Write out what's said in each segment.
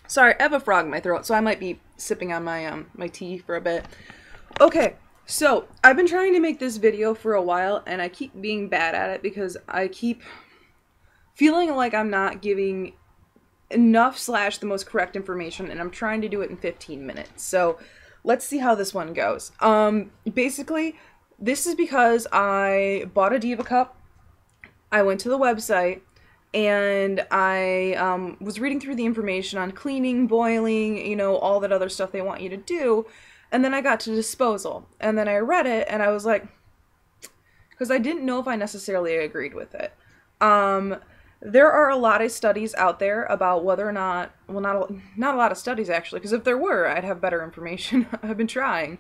Sorry, I have a frog in my throat, so I might be sipping on my tea for a bit. Okay, so I've been trying to make this video for a while, and I keep being bad at it because I keep feeling like I'm not giving enough slash the most correct information, and I'm trying to do it in 15 minutes. So let's see how this one goes. Basically, this is because I bought a Diva cup. I went to the website and I was reading through the information on cleaning, boiling, you know, all that other stuff they want you to do. And then I got to disposal. And then I read it and I was like, because I didn't know if I necessarily agreed with it. There are a lot of studies out there about whether or not, well, not a lot of studies actually, because if there were, I'd have better information. I've been trying.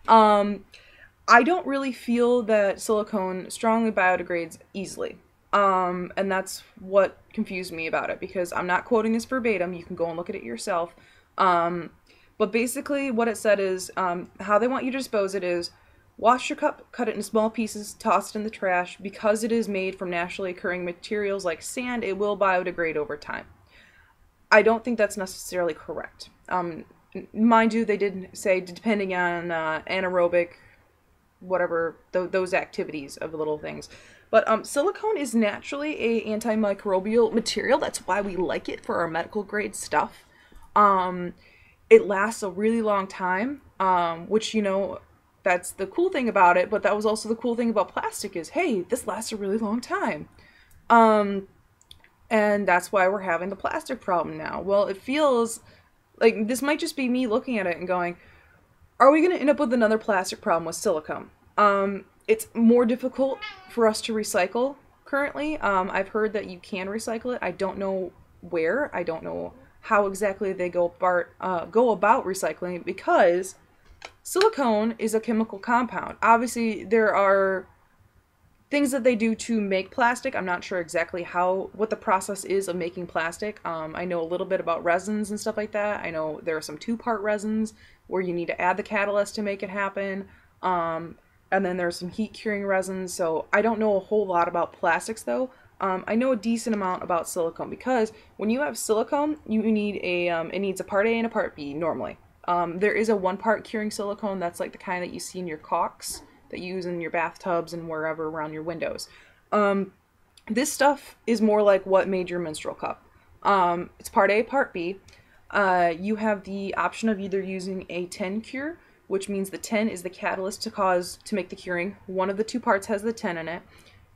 I don't really feel that silicone strongly biodegrades easily. And that's what confused me about it, because I'm not quoting this verbatim. You can go and look at it yourself. But basically what it said is, how they want you to dispose it is, wash your cup, cut it into small pieces, toss it in the trash. Because it is made from naturally occurring materials like sand, it will biodegrade over time. I don't think that's necessarily correct. Mind you, they did say depending on anaerobic, whatever, those activities of the little things. But silicone is naturally a antimicrobial material. That's why we like it for our medical grade stuff. It lasts a really long time, which, you know, that's the cool thing about it. But that was also the cool thing about plastic is, hey, this lasts a really long time. And that's why we're having the plastic problem now. Well, it feels like this might just be me looking at it and going, are we going to end up with another plastic problem with silicone? It's more difficult for us to recycle currently. I've heard that you can recycle it. I don't know where. I don't know how exactly they go about recycling it, because silicone is a chemical compound. Obviously, there are things that they do to make plastic. I'm not sure exactly what the process is of making plastic. I know a little bit about resins and stuff like that. I know there are some two-part resins where you need to add the catalyst to make it happen. And then there's some heat curing resins. So I don't know a whole lot about plastics though. I know a decent amount about silicone, because when you have silicone, you need it needs a part A and a part B normally. There is a one-part curing silicone that's like the kind that you see in your caulks that you use in your bathtubs and wherever around your windows. This stuff is more like what made your menstrual cup. It's part A, part B. You have the option of either using a 10 cure, which means the 10 is the catalyst to make the curing. One of the two parts has the 10 in it.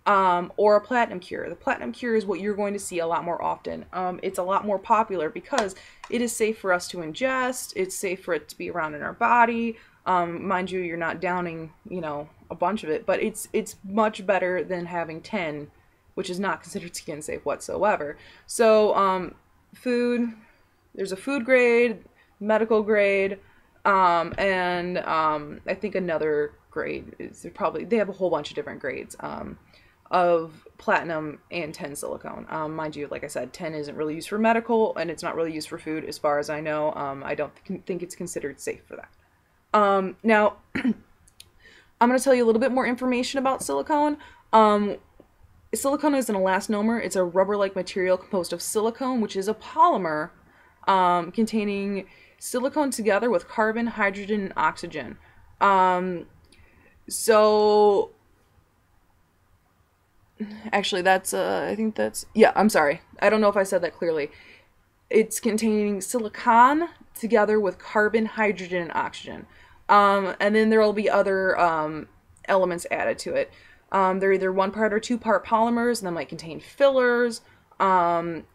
Or a platinum cure. The platinum cure is what you're going to see a lot more often. It's a lot more popular because it is safe for us to ingest. It's safe for it to be around in our body. Mind you, you're not downing, you know, a bunch of it, but it's much better than having 10, which is not considered skin safe whatsoever. So, there's a food grade, medical grade, and I think another grade is they have a whole bunch of different grades of platinum and 10 silicone. Mind you, like I said, 10 isn't really used for medical, and it's not really used for food as far as I know. I don't think it's considered safe for that. Now, I'm going to tell you a little bit more information about silicone. Silicone is an elastomer. It's a rubber-like material composed of silicone, which is a polymer containing silicone together with carbon, hydrogen, and oxygen. So actually that's I think that's, yeah, I'm sorry, I don't know if I said that clearly. It's containing silicon together with carbon, hydrogen, and oxygen. And then there will be other elements added to it. They're either one part or two part polymers, and they might contain fillers.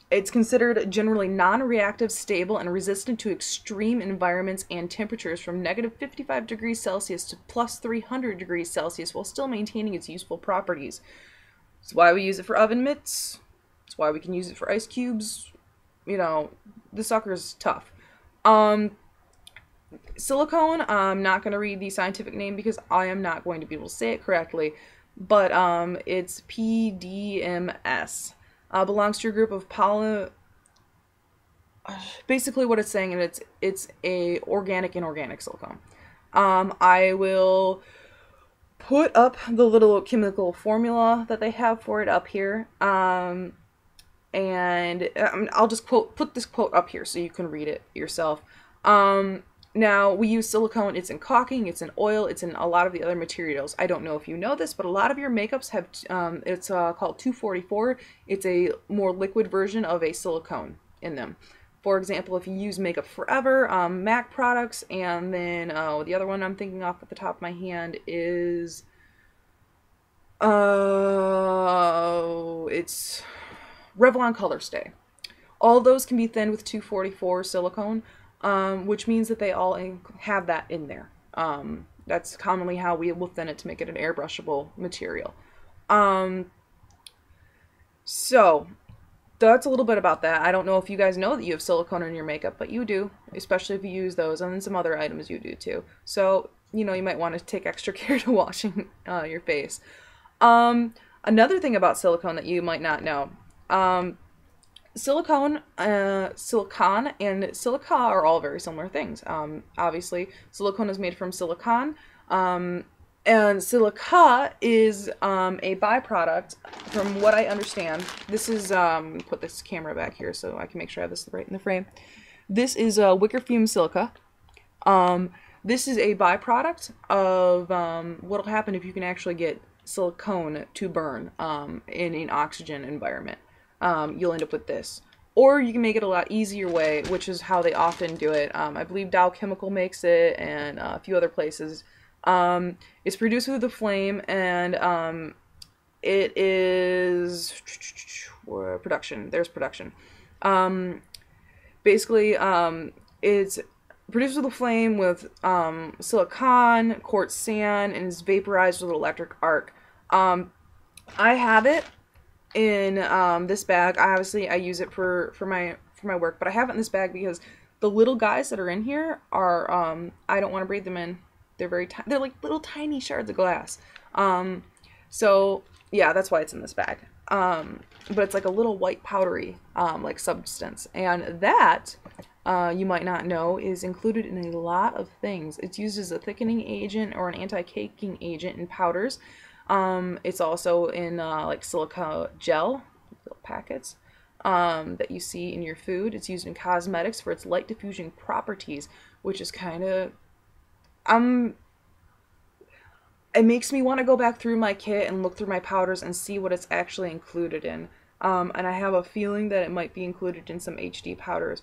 It's considered generally non-reactive, stable, and resistant to extreme environments and temperatures from -55 degrees Celsius to +300 degrees Celsius while still maintaining its useful properties. That's why we use it for oven mitts. That's why we can use it for ice cubes. You know, the sucker's tough. Silicone, I'm not going to read the scientific name because I am not going to be able to say it correctly, but it's PDMS. Belongs to a group of basically what it's saying, and it's a organic inorganic silicone. I will put up the little chemical formula that they have for it up here. and I'll just put this quote up here so you can read it yourself. Now, we use silicone. It's in caulking, it's in oil, it's in a lot of the other materials. I don't know if you know this, but a lot of your makeups have, it's called 244. It's a more liquid version of a silicone in them. For example, if you use Makeup Forever, MAC products, and then the other one I'm thinking off at the top of my hand is, it's Revlon Color Stay. All those can be thinned with 244 silicone. Which means that they all have that in there. That's commonly how we will thin it to make it an airbrushable material. So that's a little bit about that. I don't know if you guys know that you have silicone in your makeup, but you do, especially if you use those, and then some other items you do too. So, you know, you might want to take extra care to washing your face. Another thing about silicone that you might not know. Silicone, silicon, and silica are all very similar things. Obviously, silicone is made from silicon, and silica is a byproduct, from what I understand. This is, put this camera back here so I can make sure I have this right in the frame. This is wicker fume silica. This is a byproduct of what'll happen if you can actually get silicone to burn in an oxygen environment. You'll end up with this. Or you can make it a lot easier way, which is how they often do it. I believe Dow Chemical makes it, and a few other places. It's produced with a flame, and it is production. There's production. Basically, it's produced with a flame with silicon, quartz sand, and is vaporized with an electric arc. I have it in this bag. I use it for my work, but I have it in this bag because the little guys that are in here are I don't want to breathe them in. They're they're like little tiny shards of glass. So yeah, that's why it's in this bag. But it's like a little white powdery like substance, and that you might not know is included in a lot of things. It's used as a thickening agent or an anti-caking agent in powders. It's also in like silica gel, little packets, that you see in your food. It's used in cosmetics for its light diffusion properties, which is kind of, it makes me want to go back through my kit and look through my powders and see what it's actually included in. And I have a feeling that it might be included in some HD powders.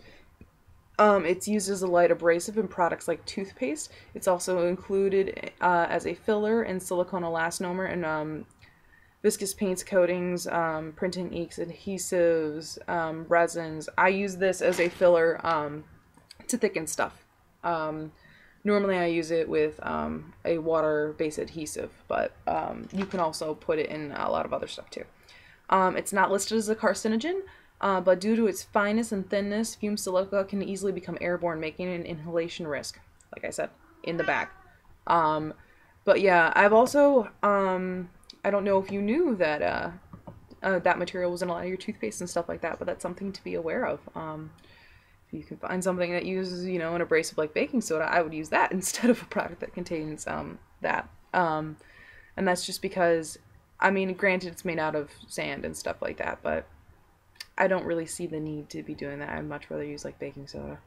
It's used as a light abrasive in products like toothpaste. It's also included as a filler in silicone elastomer and viscous paints, coatings, printing inks, adhesives, resins. I use this as a filler to thicken stuff. Normally I use it with a water-based adhesive, but you can also put it in a lot of other stuff too. It's not listed as a carcinogen, but due to its fineness and thinness, fumed silica can easily become airborne, making an inhalation risk, like I said, in the bag. But yeah, I've also, I don't know if you knew that that material was in a lot of your toothpaste and stuff like that, but that's something to be aware of. If you can find something that uses, you know, an abrasive like baking soda, I would use that instead of a product that contains that. And that's just because, I mean, granted, it's made out of sand and stuff like that, but I don't really see the need to be doing that. I'd much rather use like baking soda.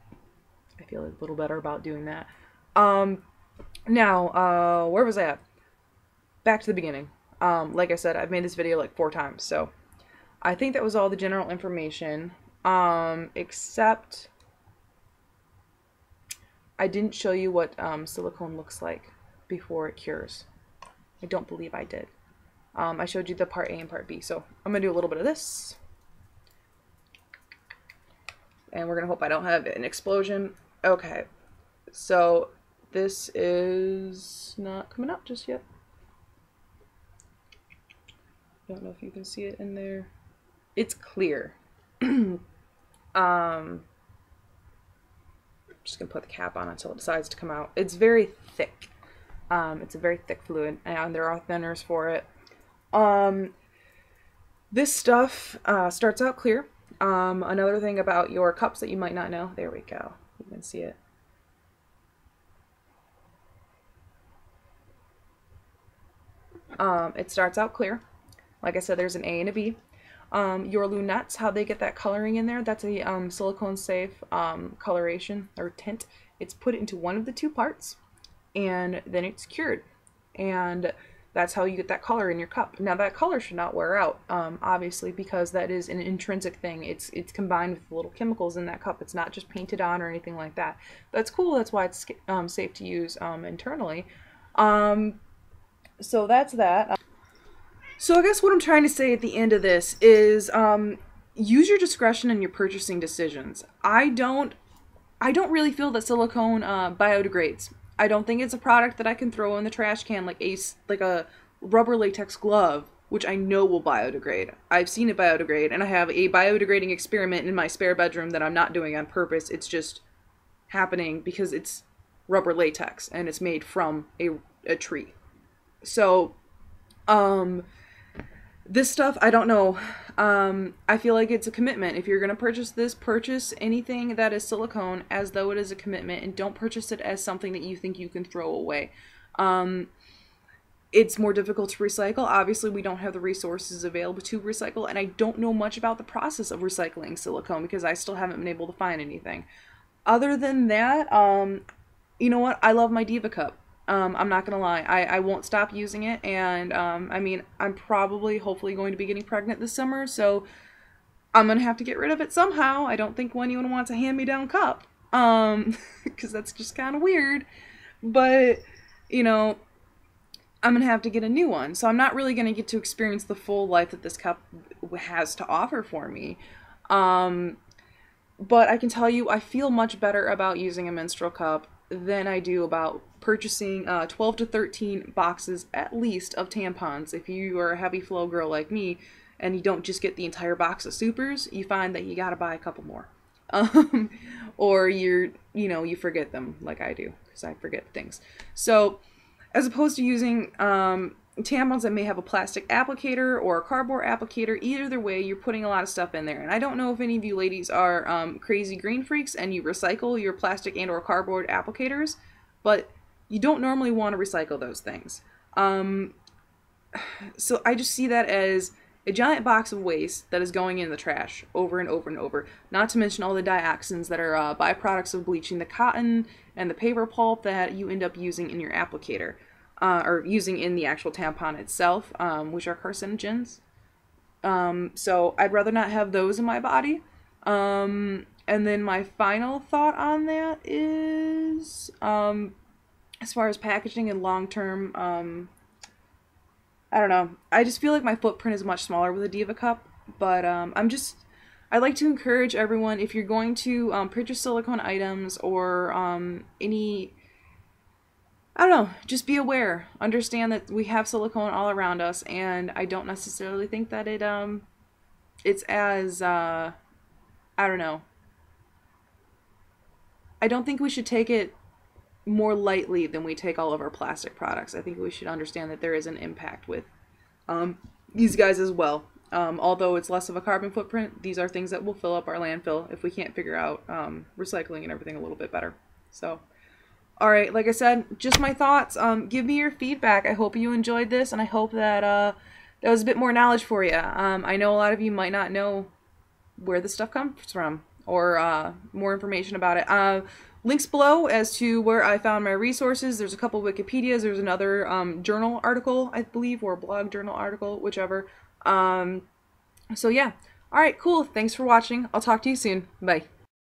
I feel a little better about doing that. Now, where was I at? Back to the beginning. Like I said, I've made this video like 4 times, so I think that was all the general information. Except I didn't show you what silicone looks like before it cures. I don't believe I did. I showed you the part A and part B, so I'm gonna do a little bit of this. And we're gonna hope I don't have an explosion. Okay, so this is not coming up just yet. Don't know if you can see it in there. It's clear. I'm just gonna put the cap on until it decides to come out. It's very thick. It's a very thick fluid, and there are thinners for it. This stuff starts out clear. Another thing about your cups that you might not know, there we go, you can see it. It starts out clear. Like I said, there's an A and a B. your lunettes, how they get that coloring in there. That's a silicone safe coloration or tint. It's put into one of the two parts, and then it's cured. And that's how you get that color in your cup. Now that color should not wear out, obviously, because that is an intrinsic thing. It's combined with little chemicals in that cup. It's not just painted on or anything like that. That's cool. That's why it's safe to use internally. So that's that. So I guess what I'm trying to say at the end of this is use your discretion in your purchasing decisions. I don't really feel that silicone biodegrades. I don't think it's a product that I can throw in the trash can like a rubber latex glove, which I know will biodegrade. I've seen it biodegrade, and I have a biodegrading experiment in my spare bedroom that I'm not doing on purpose. It's just happening because it's rubber latex and it's made from a tree. So, this stuff, I don't know. I feel like it's a commitment. If you're going to purchase this, purchase anything that is silicone as though it is a commitment, and don't purchase it as something that you think you can throw away. It's more difficult to recycle. Obviously, we don't have the resources available to recycle, and I don't know much about the process of recycling silicone because I still haven't been able to find anything. Other than that, you know what? I love my Diva cup. I'm not gonna lie, I won't stop using it, and I mean, I'm probably, hopefully going to be getting pregnant this summer, so I'm gonna have to get rid of it somehow. I don't think anyone wants a hand-me-down cup, because that's just kind of weird, but, you know, I'm gonna have to get a new one, so I'm not really gonna get to experience the full life that this cup has to offer for me. But I can tell you, I feel much better about using a menstrual cup than I do about purchasing 12 to 13 boxes at least of tampons. If you are a heavy flow girl like me and you don't just get the entire box of supers, you find that you gotta buy a couple more. Or you forget them like I do, because I forget things. So as opposed to using tampons that may have a plastic applicator or a cardboard applicator, either way, you're putting a lot of stuff in there. And I don't know if any of you ladies are crazy green freaks and you recycle your plastic and or cardboard applicators, but you don't normally want to recycle those things. So I just see that as a giant box of waste that is going in the trash over and over and over. Not to mention all the dioxins that are byproducts of bleaching the cotton and the paper pulp that you end up using in your applicator. Or using in the actual tampon itself, which are carcinogens. So I'd rather not have those in my body. And then my final thought on that is, as far as packaging and long-term, I don't know. I just feel like my footprint is much smaller with a Diva cup, but I'd like to encourage everyone, if you're going to purchase silicone items or any, I don't know, just be aware. Understand that we have silicone all around us, and I don't necessarily think that it's as, I don't know. I don't think we should take it more lightly than we take all of our plastic products. I think we should understand that there is an impact with these guys as well. Although it's less of a carbon footprint, these are things that will fill up our landfill if we can't figure out recycling and everything a little bit better. So, alright, like I said, just my thoughts. Give me your feedback. I hope you enjoyed this, and I hope that that was a bit more knowledge for you. I know a lot of you might not know where this stuff comes from, or more information about it. Links below as to where I found my resources. There's a couple Wikipedias. There's another journal article, I believe, or blog journal article, whichever. So yeah. Alright, cool. Thanks for watching. I'll talk to you soon. Bye.